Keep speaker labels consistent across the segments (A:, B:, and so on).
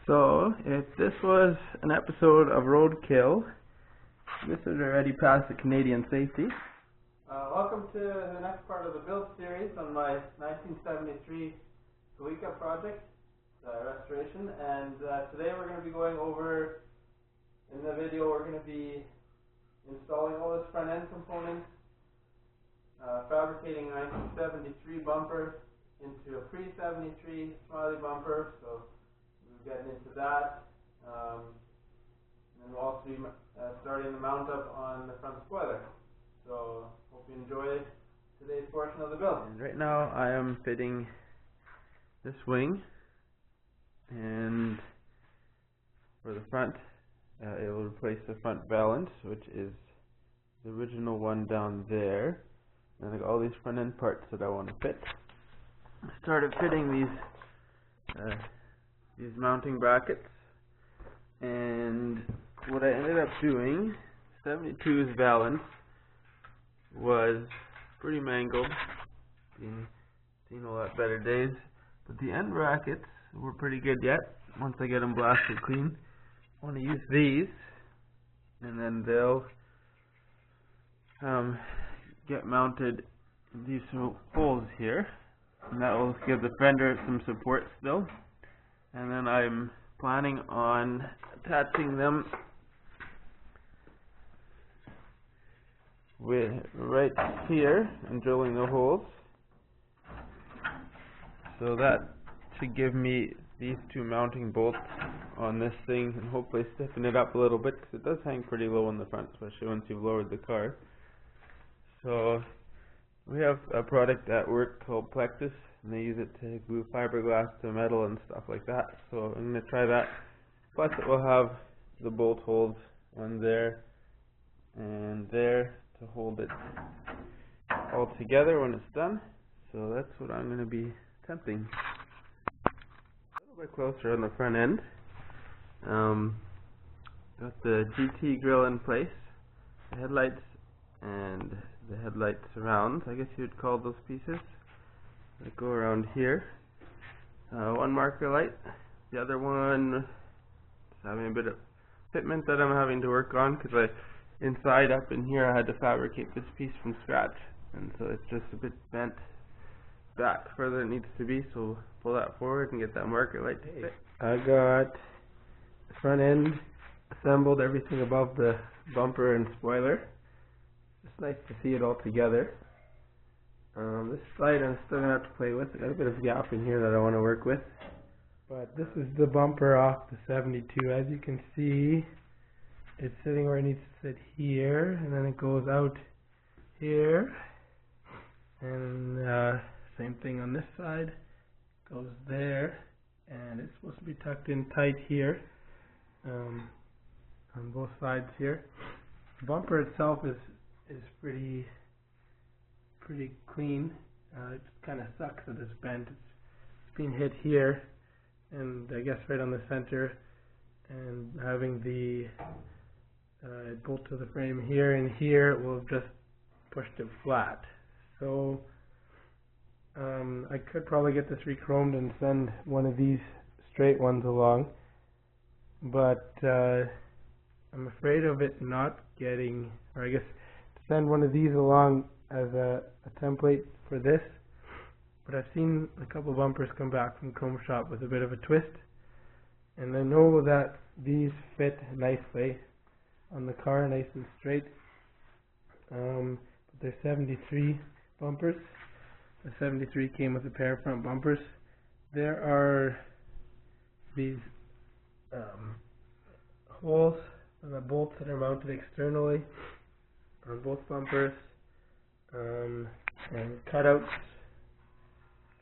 A: So, if this was an episode of Roadkill, this is already past the Canadian safety. Welcome to the next part of the build series on my 1973 Celica project, restoration. And today we're going to be going over, in the video we're going to be installing all this front end components, fabricating a 1973 bumper into a pre-73 Smiley bumper, so we're getting into that. And we'll also be starting the mount up on the front spoiler. So hope you enjoy today's portion of the build. And right now I am fitting this wing, and for the front it will replace the front valance, which is the original one down there. And I got all these front end parts that I want to fit. I started fitting these mounting brackets, and what I ended up doing, 72's valance was pretty mangled, seen a lot better days, but the end brackets were pretty good yet. Once I get them blasted clean, I want to use these, and then they'll get mounted in these holes here, and that will give the fender some support still. And then I'm planning on attaching them with right here and drilling the holes. So that should give me these two mounting bolts on this thing and hopefully stiffen it up a little bit, because it does hang pretty low in the front, especially once you've lowered the car. So we have a product at work called Plexus, and they use it to glue fiberglass to metal and stuff like that. So I'm going to try that. Plus it will have the bolt holes on there and there to hold it all together when it's done. So that's what I'm going to be attempting. A little bit closer on the front end. Got the GT grill in place, the headlights and the headlight surrounds, I guess you'd call those pieces, that go around here. One marker light, the other one is having a bit of fitment that I'm having to work on, because inside up in here I had to fabricate this piece from scratch, and so it's just a bit bent back further than it needs to be, so pull that forward and get that marker light to fit. I got the front end assembled, everything above the bumper and spoiler. It's nice to see it all together. This side I'm still going to have to play with. I got a bit of gap in here that I want to work with. But this is the bumper off the 72. As you can see, it's sitting where it needs to sit here, and then it goes out here. And same thing on this side. Goes there, and it's supposed to be tucked in tight here on both sides here. The bumper itself is pretty clean. It kind of sucks that it's bent. It's been hit here, and I guess right on the center, and having the bolt to the frame here and here will have just pushed it flat. So I could probably get this re-chromed and send one of these straight ones along, but I'm afraid of it not getting, or I guess send one of these along as a template for this. But I've seen a couple bumpers come back from Chrome Shop with a bit of a twist, and I know that these fit nicely on the car, nice and straight. But they're 73 bumpers. The 73 came with a pair of front bumpers. There are these holes and the bolts that are mounted externally on both bumpers, and cutouts,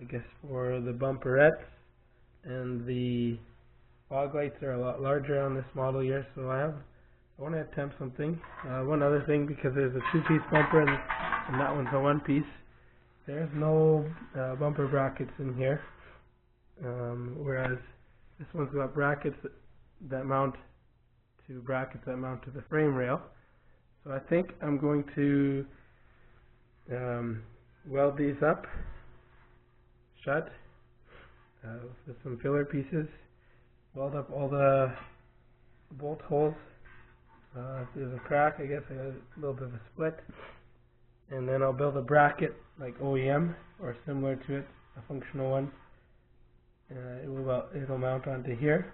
A: I guess, for the bumperettes, and the fog lights are a lot larger on this model here, so I want to attempt something. One other thing, because there's a two-piece bumper and that one's a one-piece, there's no bumper brackets in here, whereas this one's got brackets that mount to the frame rail. So I think I'm going to weld these up shut with some filler pieces weld up all the bolt holes. If there's a crack, I guess I got a little bit of a split. And then I'll build a bracket like OEM or similar to it, a functional one. It'll mount onto here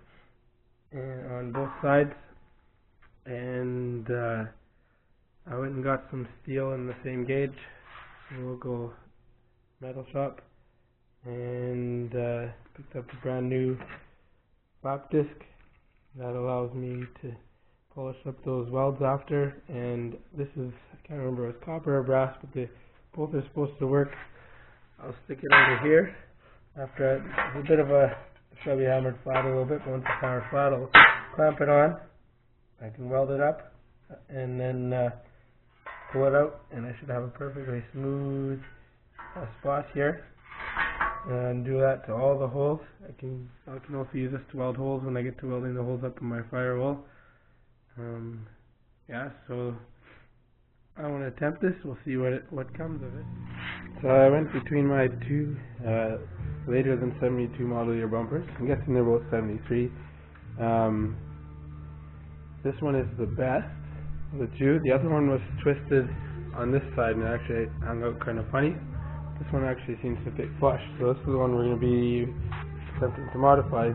A: and on both sides. And I went and got some steel in the same gauge, local metal shop, and picked up a brand new flap disc that allows me to polish up those welds after. And this is, I can't remember if it's copper or brass, but they both are supposed to work. I'll stick it under here after it's a bit of a, should be hammered flat a little bit, but once it's hammered flat I'll clamp it on. I can weld it up and then pull it out, and I should have a perfectly smooth spot here. And do that to all the holes. I can also use this to weld holes when I get to welding the holes up in my firewall. Yeah, so I want to attempt this. We'll see what comes of it. So I went between my two later than 72 model year bumpers. I'm guessing they're both 73. This one is the best of the two. The other one was twisted on this side and it actually hung out kind of funny. This one actually seems to fit flush, so this is the one we're going to be attempting to modify.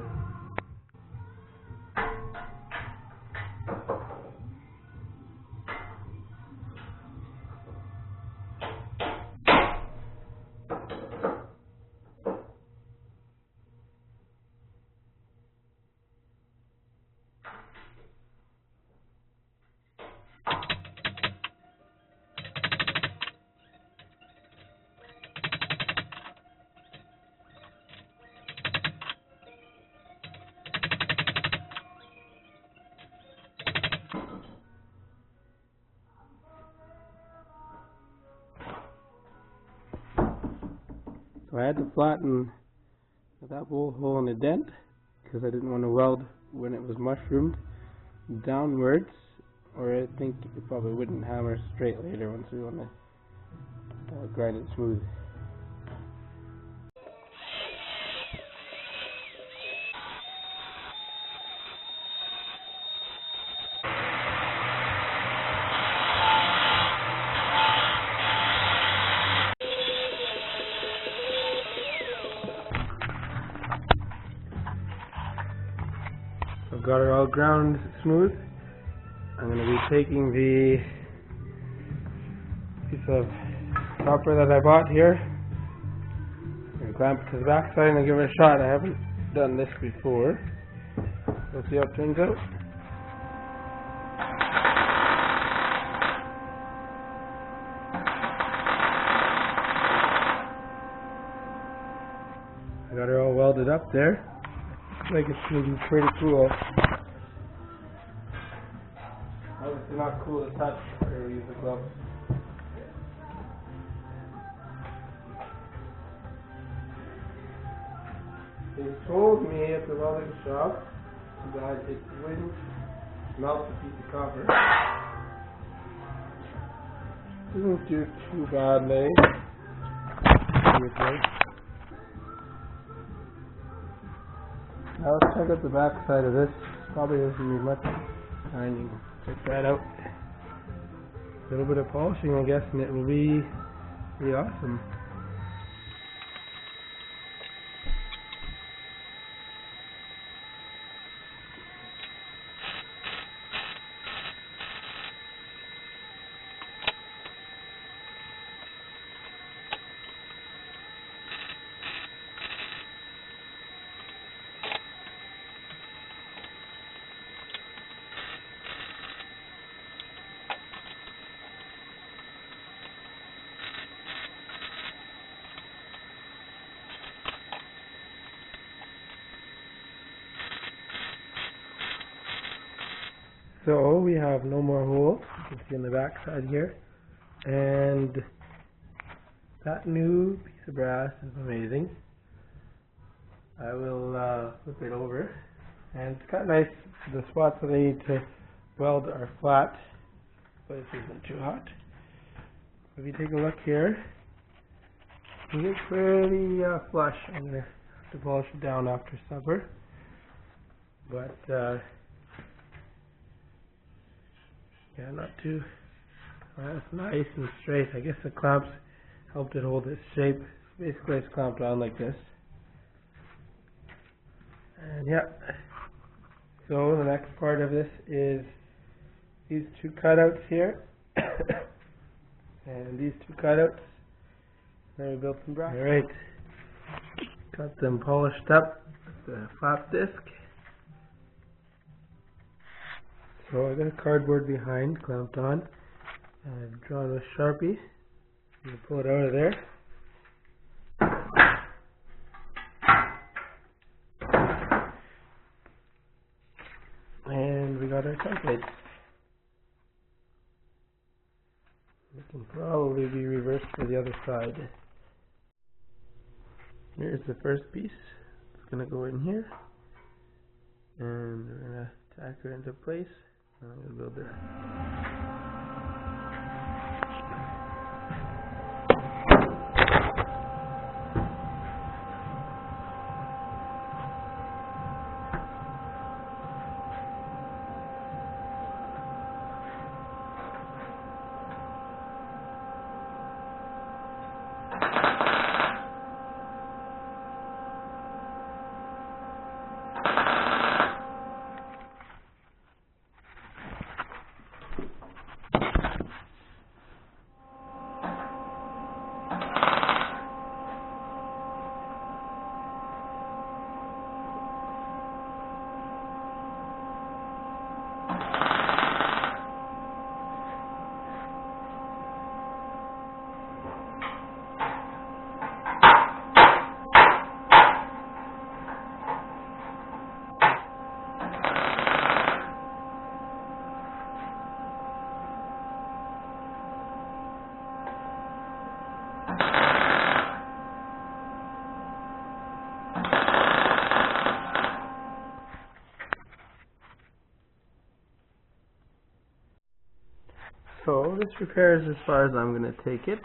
A: So I had to flatten that bolt hole in a dent because I didn't want to weld when it was mushroomed downwards, or I think it probably wouldn't hammer straight later once we want to grind it smooth. I've got it all ground smooth. I'm going to be taking the piece of copper that I bought here and clamp it to the back side and give it a shot. I haven't done this before. We'll see how it turns out. I got her all welded up there. Looks like it's going to be pretty cool. Obviously not cool to touch or use the gloves. They told me at the welding shop that it wouldn't melt a piece of copper. Doesn't do too badly. Now let's check out the back side of this. Probably doesn't need much grinding. Check that out. A little bit of polishing, I guess, and it will be pretty awesome. So we have no more holes, you can see on the back side here, and that new piece of brass is amazing. I will flip it over, and it's kind of nice. The spots that I need to weld are flat, but it isn't too hot. If you take a look here, you get pretty flush. I'm going to have to polish it down after supper. but yeah, not too. That's nice and straight. I guess the clamps helped it hold its shape. Basically, it's clamped on like this. And yeah, so the next part of this is these two cutouts here, and these two cutouts. Then we built some brackets. Alright, got them polished up with the flap disc. So I got a cardboard behind, clamped on. I've drawn with Sharpie. I'm going to pull it out of there. And we got our template. We can probably be reversed for the other side. Here's the first piece. It's going to go in here. And we're going to tack her into place. I'm going to build her. So this repair is as far as I'm going to take it.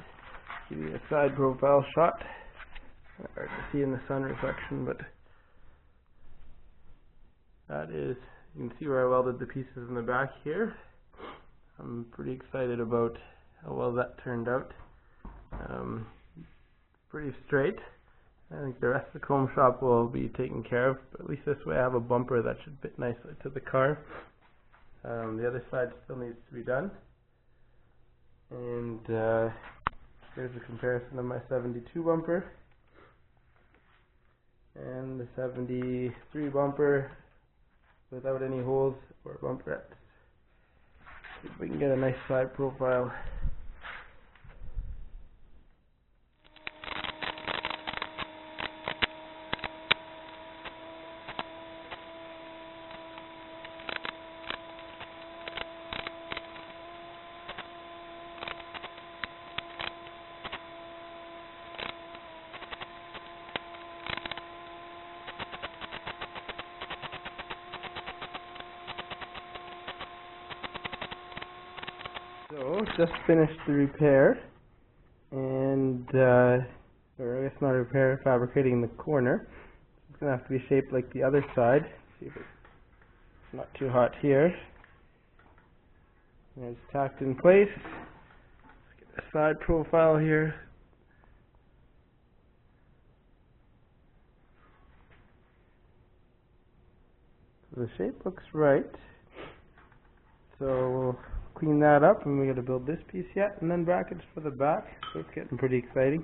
A: Give you a side profile shot. Hard to see in the sun reflection, but that is, you can see where I welded the pieces in the back here. I'm pretty excited about how well that turned out. Pretty straight. I think the rest of the comb shop will be taken care of, but at least this way I have a bumper that should fit nicely to the car. The other side still needs to be done. And here's a comparison of my 72 bumper and the 73 bumper without any holes or bumperettes. See if we can get a nice side profile. So, just finished the repair, and, or I guess not a repair, fabricating the corner. It's going to have to be shaped like the other side. See if it's not too hot here. And it's tacked in place. Let's get a side profile here. So the shape looks right. So we'll clean that up, and we got to build this piece yet, and then brackets for the back. So it's getting pretty exciting.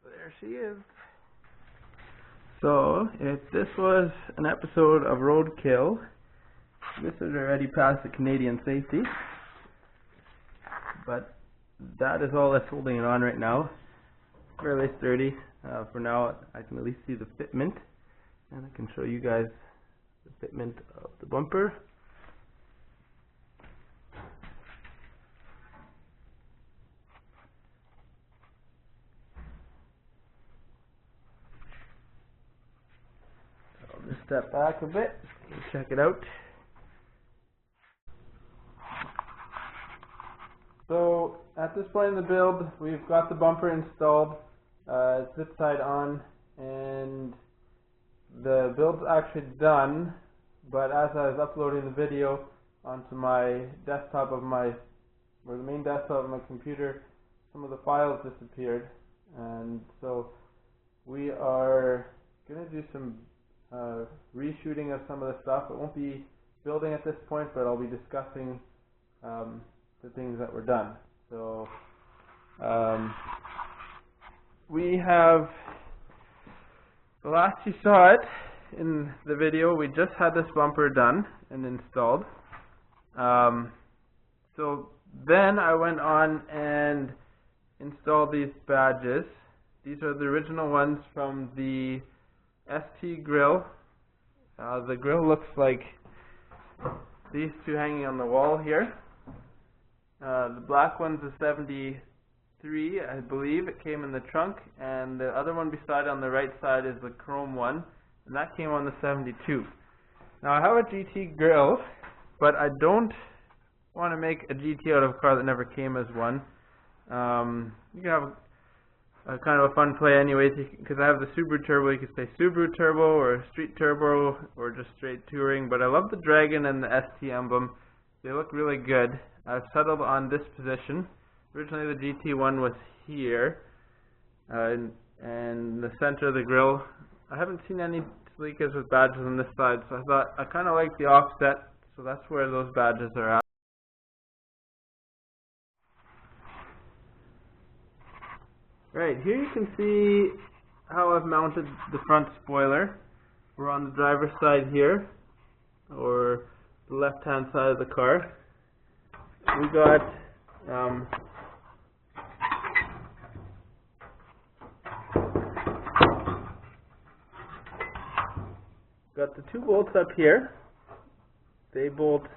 A: There she is. So, if this was an episode of Roadkill, this is already past the Canadian safety. But that is all that's holding it on right now. fairly sturdy. For now, I can at least see the fitment, and I can show you guys the fitment of the bumper. So I'll just step back a bit and check it out. So at this point in the build, we've got the bumper installed, zip side on, and the build's actually done, but as I was uploading the video onto my desktop of the main desktop of my computer, some of the files disappeared, and so we are going to do some reshooting of some of the stuff. It won't be building at this point, but I'll be discussing the things that were done. So we have, the last you saw it in the video, we just had this bumper done and installed. So then I went on and installed these badges. These are the original ones from the ST grill. The grill looks like these two hanging on the wall here. The black one's a 73, I believe. It came in the trunk, and the other one beside on the right side is the chrome one, and that came on the 72. Now I have a GT grill, but I don't want to make a GT out of a car that never came as one. You can have a kind of a fun play anyways, because I have the Subaru Turbo. You could say Subaru Turbo or Street Turbo or just straight touring, but I love the Dragon and the ST emblem. They look really good. I've settled on this position. Originally the GT one was here, and the center of the grill. I haven't seen any Celicas with badges on this side, so I thought I kind of like the offset, so that's where those badges are at. Right, here you can see how I've mounted the front spoiler. We're on the driver's side here, or the left-hand side of the car. We got the two bolts up here. They bolt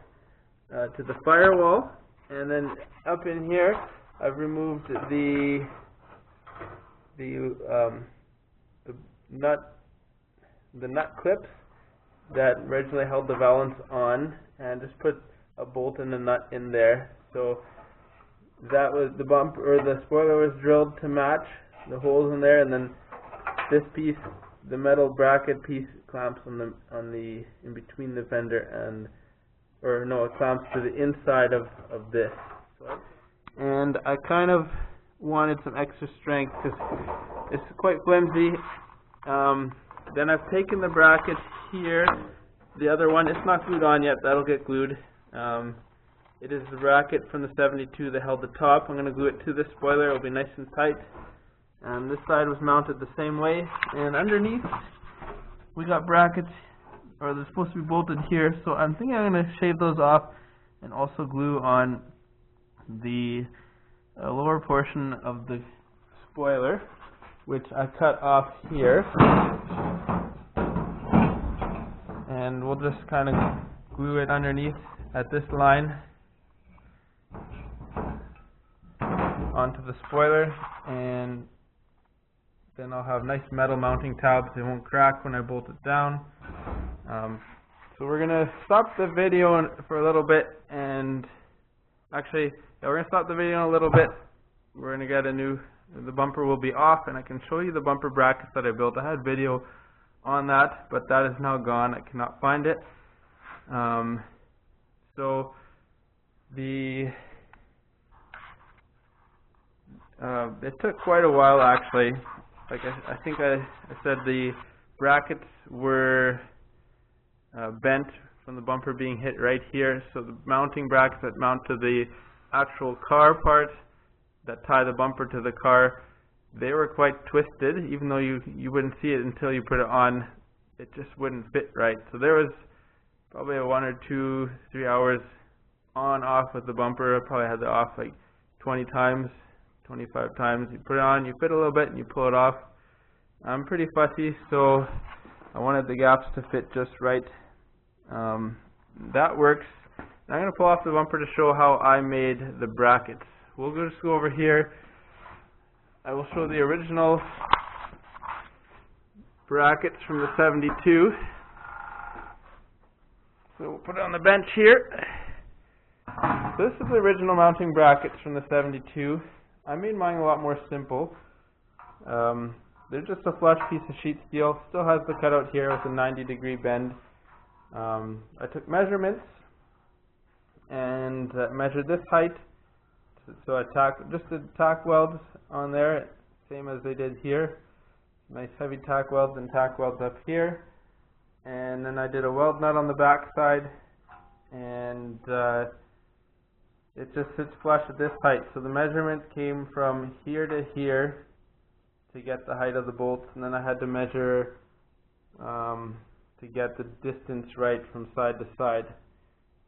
A: to the firewall, and then up in here I've removed the nut clips that originally held the valance on, and just put a bolt and a nut in there. So that was the bumper, or the spoiler was drilled to match the holes in there, and then this piece, the metal bracket piece, clamps on the in between the fender and, or no, it clamps to the inside of this. And I kind of wanted some extra strength because it's quite flimsy. Then I've taken the bracket here, the other one, it's not glued on yet, that'll get glued. It is the bracket from the 72 that held the top. I'm going to glue it to this spoiler, it'll be nice and tight. And this side was mounted the same way, and underneath we got brackets, or they're supposed to be bolted here, so I'm thinking I'm going to shave those off and also glue on the lower portion of the spoiler, which I cut off here, and we'll just kind of glue it underneath at this line onto the spoiler, and then I'll have nice metal mounting tabs. They won't crack when I bolt it down. So we're going to stop the video for a little bit, and actually, yeah, we're going to stop the video in a little bit. We're going to get the bumper will be off, and I can show you the bumper brackets that I built. I had video on that, but that is now gone. I cannot find it. So it took quite a while actually. Like I think I said the brackets were bent from the bumper being hit right here. So the mounting brackets that mount to the actual car part that tie the bumper to the car, they were quite twisted. Even though you wouldn't see it until you put it on, it just wouldn't fit right. So there was probably a 1 or 2, 3 hours on off with the bumper. I probably had it off like 20 times 25 times. You put it on, you fit a little bit, and you pull it off. I'm pretty fussy, so I wanted the gaps to fit just right. That works. Now I'm going to pull off the bumper to show how I made the brackets. We'll just go over here. I will show the original brackets from the 72. So we'll put it on the bench here. So this is the original mounting brackets from the 72. I made mine a lot more simple. They're just a flush piece of sheet steel. Still has the cutout here with a 90-degree bend. I took measurements and measured this height. So I just did tack welds on there, same as they did here. Nice heavy tack welds and tack welds up here. And then I did a weld nut on the back side, and it just sits flush at this height. So the measurement came from here to here to get the height of the bolts, and then I had to measure to get the distance right from side to side.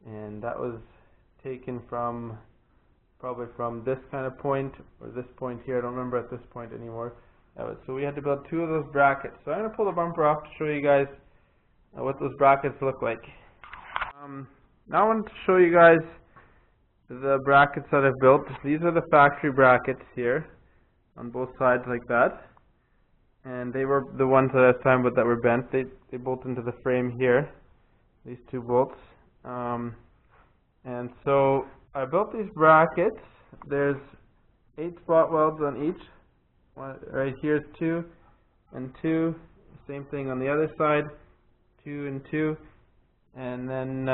A: And that was taken from probably from this kind of point or this point here. I don't remember at this point anymore. So we had to build 2 of those brackets. So I'm going to pull the bumper off to show you guys what those brackets look like. Now I want to show you guys the brackets that I've built. These are the factory brackets here on both sides like that. And they were the ones that I was talking about that were bent. They bolt into the frame here, these 2 bolts. And so I built these brackets. There's 8 spot welds on each. Right here is 2 and 2. Same thing on the other side, 2 and 2. And then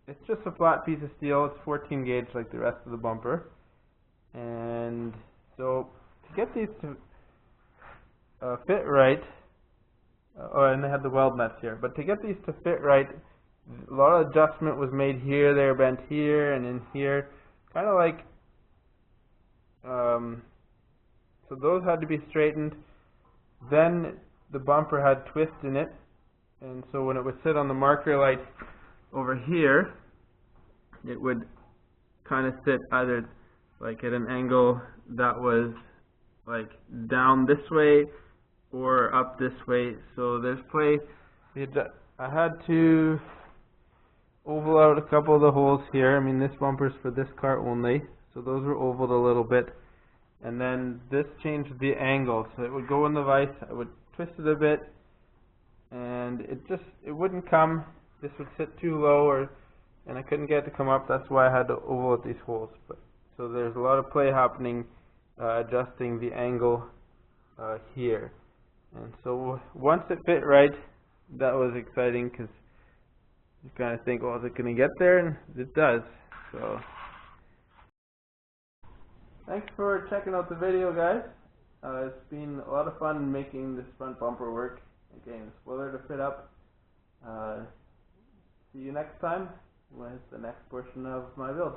A: it's just a flat piece of steel. It's 14 gauge like the rest of the bumper. And so to get these to fit right, and they had the weld nuts here, but to get these to fit right, a lot of adjustment was made here, there, bent here, and in here, kind of like, so those had to be straightened. Then the bumper had twist in it, and so when it would sit on the marker light over here, it would kind of sit either like at an angle that was like down this way or up this way. So there's play. I had to oval out a couple of the holes here. I mean, this bumper's for this car only, so those were ovaled a little bit. And then this changed the angle, so it would go in the vise, I would twist it a bit, and it wouldn't come. This would sit too low, and I couldn't get it to come up. That's why I had to oval out these holes. So there's a lot of play happening, adjusting the angle here. And so once it fit right, that was exciting, because you kind of think, well, is it going to get there? And it does. So thanks for checking out the video, guys. It's been a lot of fun making this front bumper work, getting the spoiler to fit up. See you next time with the next portion of my build.